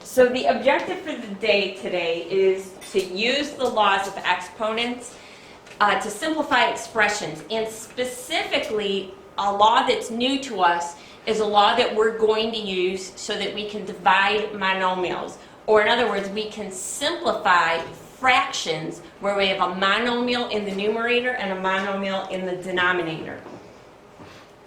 So the objective for the day today is to use the laws of exponents to simplify expressions. And specifically, a law that's new to us is a law that we're going to use so that we can divide monomials. Or in other words, we can simplify fractions where we have a monomial in the numerator and a monomial in the denominator.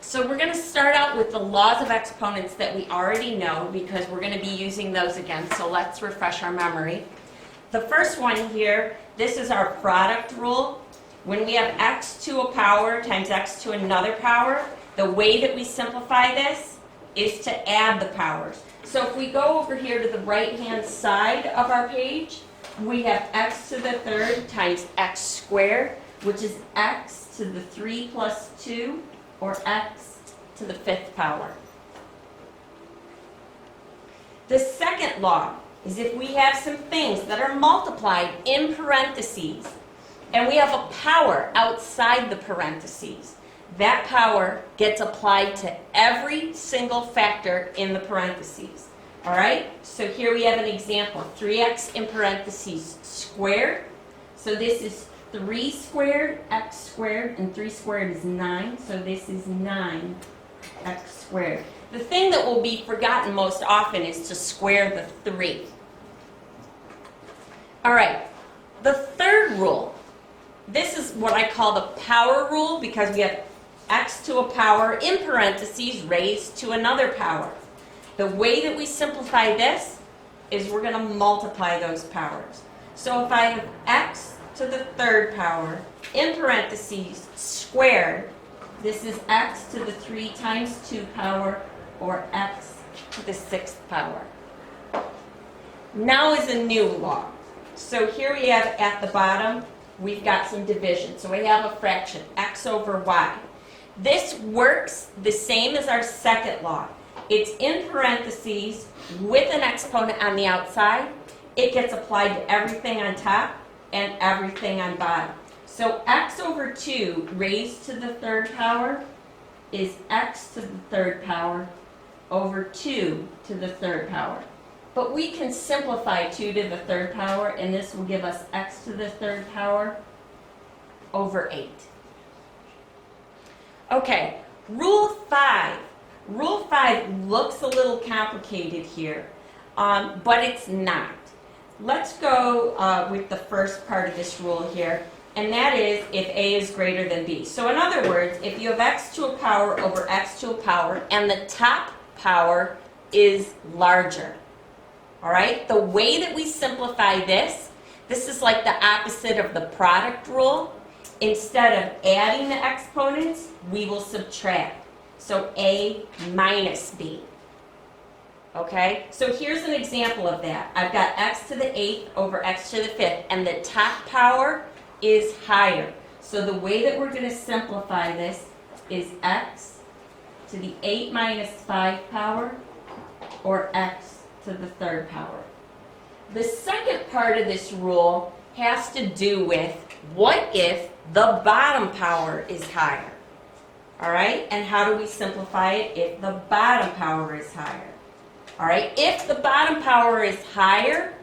So we're going to start out with the laws of exponents that we already know because we're going to be using those again. So let's refresh our memory. The first one here, this is our product rule. When we have x to a power times x to another power, the way that we simplify this is to add the powers. So if we go over here to the right-hand side of our page, we have x to the third times x squared, which is x to the 3 plus 2, or x to the 5th power. The second law is if we have some things that are multiplied in parentheses, and we have a power outside the parentheses, that power gets applied to every single factor in the parentheses. All right? So here we have an example, 3x in parentheses squared. So this is 3 squared, x squared, and 3 squared is 9, so this is 9x squared. The thing that will be forgotten most often is to square the 3. All right, the third rule, this is what I call the power rule because we have x to a power in parentheses raised to another power. The way that we simplify this is we're going to multiply those powers. So if I have x to the third power, in parentheses, squared, this is x to the 3 times 2 power, or x to the 6th power. Now is a new law. So here we have at the bottom, we've got some division. So we have a fraction, x over y. This works the same as our second law. It's in parentheses with an exponent on the outside. It gets applied to everything on top and everything on bottom. So x over 2 raised to the third power is x to the third power over 2 to the third power. But we can simplify 2 to the third power, and this will give us x to the third power over 8. Okay, rule 5. Rule 5 looks a little complicated here, but it's not. Let's go with the first part of this rule here, and that is if A is greater than B. So in other words, if you have x to a power over x to a power, and the top power is larger, all right? The way that we simplify this is like the opposite of the product rule. Instead of adding the exponents, we will subtract. So A minus B. Okay, so here's an example of that. I've got x to the 8th over x to the 5th, and the top power is higher. So the way that we're going to simplify this is x to the 8 minus 5 power, or x to the third power. The second part of this rule has to do with what if the bottom power is higher? All right, and how do we simplify it if the bottom power is higher? All right, if the bottom power is higher,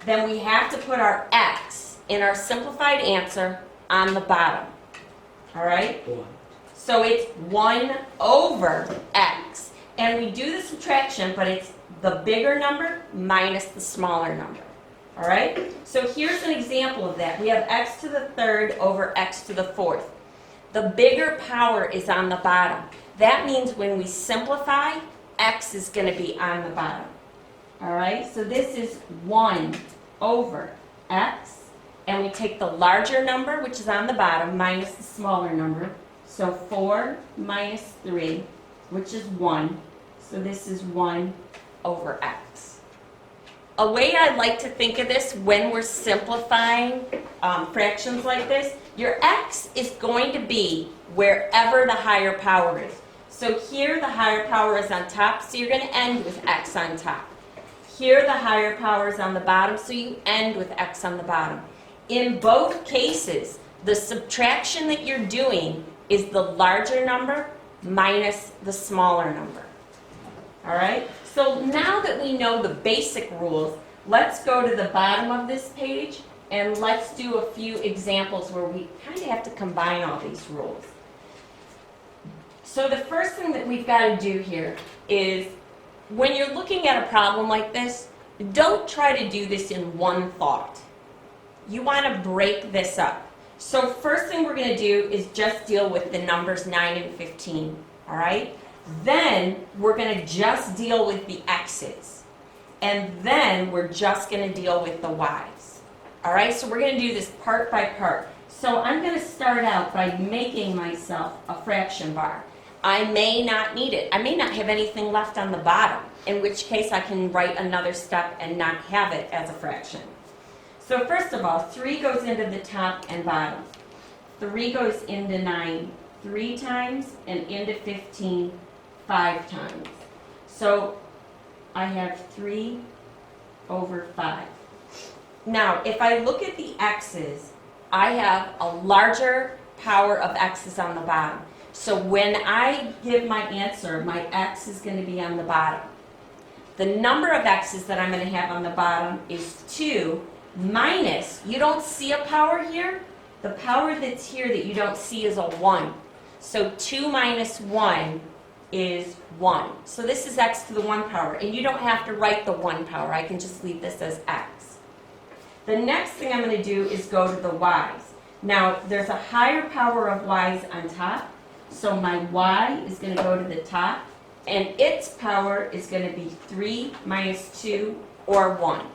then we have to put our x in our simplified answer on the bottom. All right? So it's 1 over x. And we do the subtraction, but it's the bigger number minus the smaller number. All right? So here's an example of that. We have x to the third over x to the 4th. The bigger power is on the bottom. That means when we simplify, x is going to be on the bottom. All right? So this is 1 over x. And we take the larger number, which is on the bottom, minus the smaller number. So 4 minus 3, which is 1. So this is 1 over x. A way I like to think of this when we're simplifying fractions like this, your x is going to be wherever the higher power is. So here the higher power is on top, so you're going to end with x on top. Here the higher power is on the bottom, so you end with x on the bottom. In both cases, the subtraction that you're doing is the larger number minus the smaller number. All right? So now that we know the basic rules, let's go to the bottom of this page and let's do a few examples where we kind of have to combine all these rules. So the first thing that we've got to do here is, when you're looking at a problem like this, don't try to do this in one thought. You want to break this up. So first thing we're going to do is just deal with the numbers 9 and 15, all right? Then we're going to just deal with the x's. And then we're just going to deal with the y's. All right, so we're going to do this part by part. So I'm going to start out by making myself a fraction bar. I may not need it. I may not have anything left on the bottom, in which case I can write another step and not have it as a fraction. So first of all, 3 goes into the top and bottom. 3 goes into 9 3 times, and into 15 5 times. So I have 3 over 5. Now, if I look at the x's, I have a larger power of x's on the bottom. So when I give my answer, my x is going to be on the bottom. The number of x's that I'm going to have on the bottom is 2 minus, you don't see a power here? The power that's here that you don't see is a 1. So 2 minus 1 is 1. So this is x to the 1 power. And you don't have to write the 1 power. I can just leave this as x. The next thing I'm going to do is go to the y's. Now, there's a higher power of y's on top. So my y is going to go to the top. And its power is going to be 3 minus 2, or 1.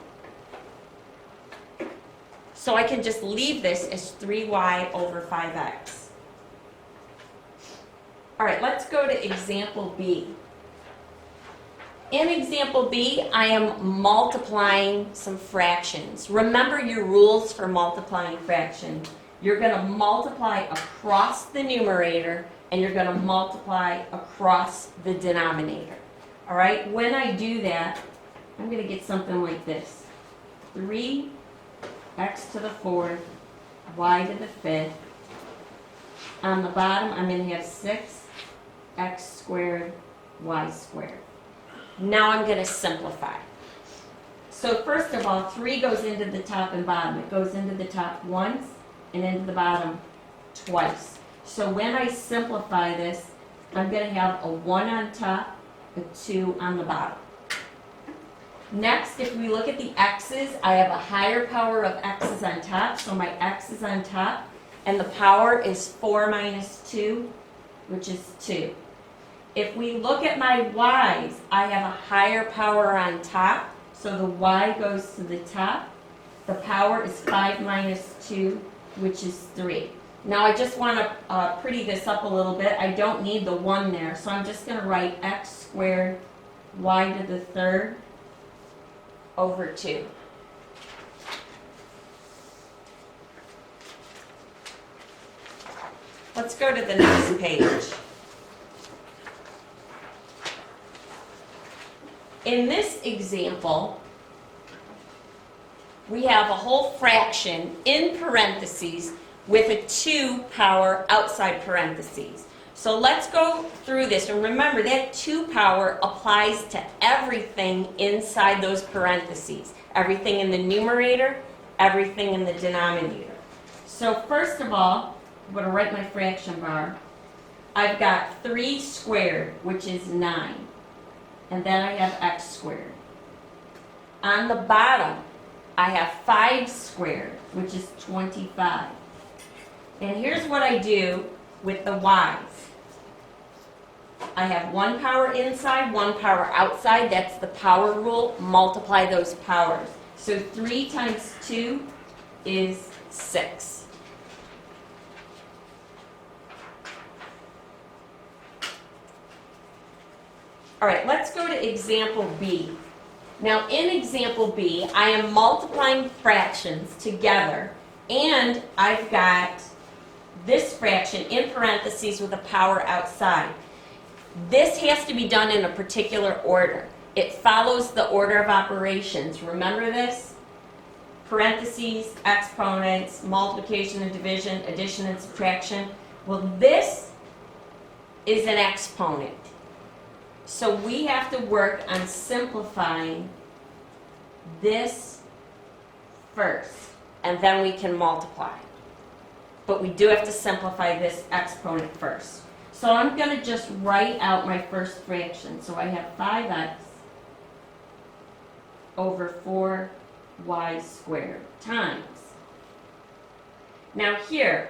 So I can just leave this as 3y over 5x. All right, let's go to example B. In example B, I am multiplying some fractions. Remember your rules for multiplying fractions. You're going to multiply across the numerator, and you're going to multiply across the denominator. All right, when I do that, I'm going to get something like this. 3x to the 4th, y to the 5th. On the bottom, I'm going to have 6x squared, y squared. Now I'm going to simplify. So first of all, 3 goes into the top and bottom. It goes into the top once and into the bottom twice. So when I simplify this, I'm going to have a 1 on top, a 2 on the bottom. Next, if we look at the x's, I have a higher power of x's on top, so my x is on top, and the power is 4 minus 2, which is 2. If we look at my y's, I have a higher power on top, so the y goes to the top. The power is 5 minus 2, which is 3. Now I just want to pretty this up a little bit. I don't need the 1 there, so I'm just going to write x squared y to the 3rd over 2. Let's go to the next page. In this example, we have a whole fraction in parentheses with a 2 power outside parentheses. So let's go through this, and remember that 2 power applies to everything inside those parentheses. Everything in the numerator, everything in the denominator. So first of all, I'm going to write my fraction bar. I've got 3 squared, which is 9. And then I have x squared. On the bottom, I have 5 squared, which is 25. And here's what I do with the y's. I have 1 power inside, 1 power outside. That's the power rule. Multiply those powers. So 3 times 2 is 6. All right, let's go to example B. Now in example B, I am multiplying fractions together, and I've got this fraction in parentheses with a power outside. This has to be done in a particular order. It follows the order of operations. Remember this? Parentheses, exponents, multiplication and division, addition and subtraction. Well, this is an exponent. So we have to work on simplifying this first, and then we can multiply. But we do have to simplify this exponent first. So I'm going to just write out my first fraction. So I have 5x over 4y squared times. Now here,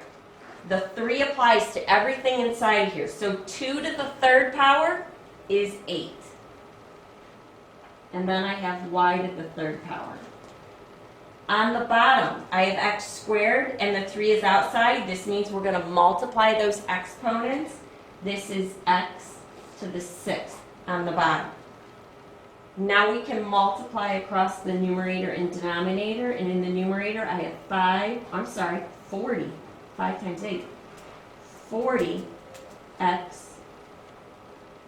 the 3 applies to everything inside here. So 2 to the third power is 8. And then I have y to the third power. On the bottom, I have x squared, and the 3 is outside. This means we're going to multiply those exponents. This is x to the 6th on the bottom. Now we can multiply across the numerator and denominator, and in the numerator I have 40. 5 times 8. 40 x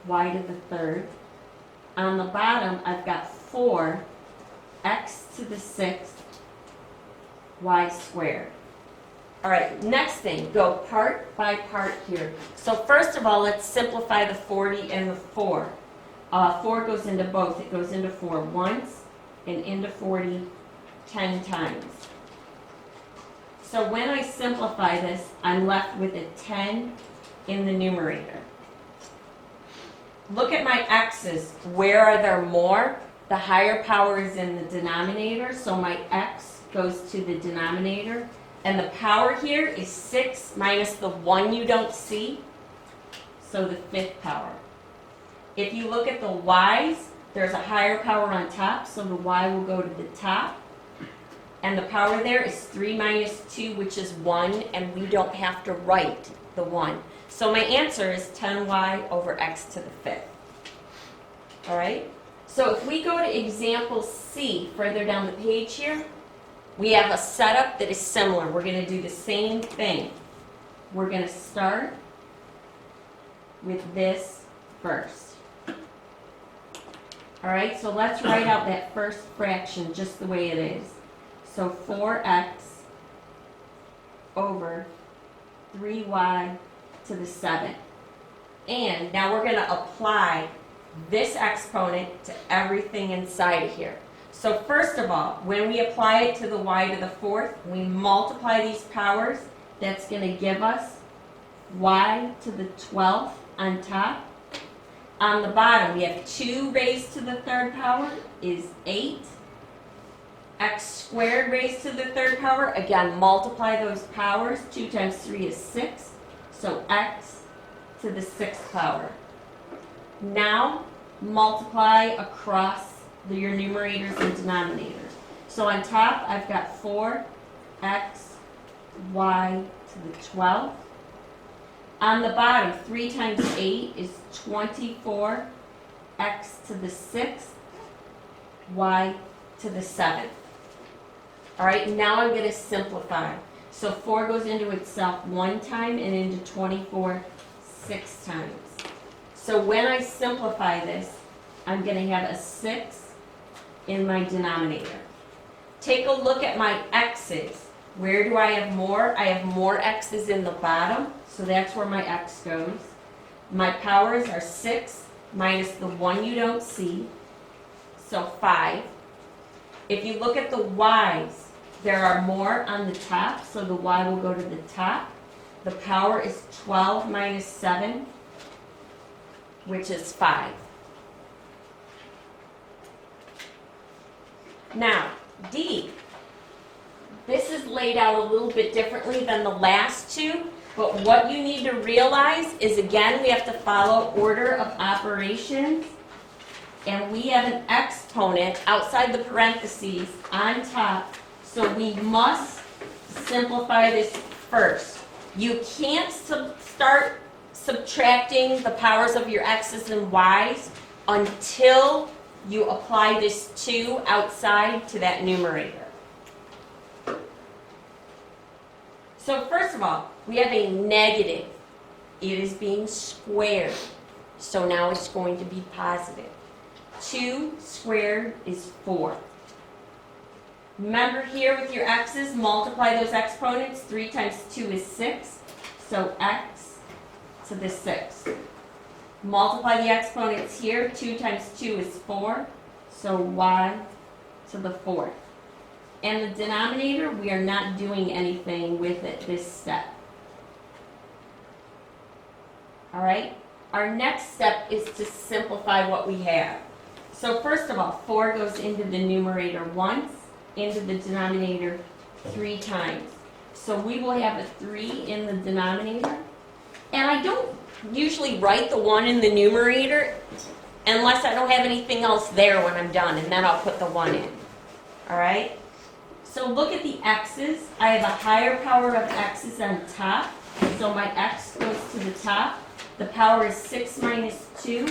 y to the third. On the bottom, I've got 4 x to the 6th y squared. All right, next thing, go part by part here. So first of all, let's simplify the 40 and the 4. 4 goes into both. It goes into 4 once and into 40 10 times. So when I simplify this, I'm left with a 10 in the numerator. Look at my x's. Where are there more? The higher power is in the denominator, so my x goes to the denominator. And the power here is 6 minus the 1 you don't see, so the 5th power. If you look at the y's, there's a higher power on top, so the y will go to the top. And the power there is 3 minus 2, which is 1, and we don't have to write the 1. So my answer is 10y over x to the 5th. All right? So if we go to example C, further down the page here, we have a setup that is similar. We're going to do the same thing. We're going to start with this first. All right, so let's write out that first fraction just the way it is. So 4x over 3y to the 7th. And now we're going to apply this exponent to everything inside of here. So first of all, when we apply it to the y to the 4th, we multiply these powers. That's going to give us y to the 12th on top. On the bottom, we have 2 raised to the 3rd power is 8. X squared raised to the 3rd power, again, multiply those powers. 2 times 3 is 6. So x to the 6th power. Now, multiply across your numerators and denominators. So on top, I've got 4x y to the 12th. On the bottom, 3 times 8 is 24, x to the 6th, y to the 7th. All right, now I'm going to simplify. So 4 goes into itself 1 time and into 24 6 times. So when I simplify this, I'm going to have a 6 in my denominator. Take a look at my x's. Where do I have more? I have more x's in the bottom, so that's where my x goes. My powers are 6 minus the 1 you don't see, so 5. If you look at the y's, there are more on the top, so the y will go to the top. The power is 12 minus 7, which is 5. Now, D. This is laid out a little bit differently than the last two, but what you need to realize is, again, we have to follow order of operations, and we have an exponent outside the parentheses on top, so we must simplify this first. You can't start subtracting the powers of your x's and y's until you apply this 2 outside to that numerator. So first of all, we have a negative. It is being squared. So now it's going to be positive. 2 squared is 4. Remember here with your x's, multiply those exponents. 3 times 2 is 6. So x to the 6th. Multiply the exponents here. 2 times 2 is 4. So y to the 4th. And the denominator, we are not doing anything with it this step. All right? Our next step is to simplify what we have. So first of all, 4 goes into the numerator once, into the denominator 3 times. So we will have a 3 in the denominator. And I don't usually write the 1 in the numerator unless I don't have anything else there when I'm done, and then I'll put the 1 in. All right? So look at the x's. I have a higher power of x's on top, so my x goes to the top. The power is 6 minus 2,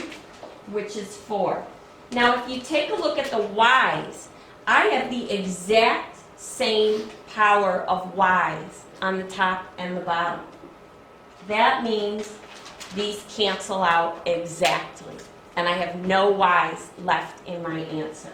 which is 4. Now if you take a look at the y's, I have the exact same power of y's on the top and the bottom. That means these cancel out exactly, and I have no y's left in my answer.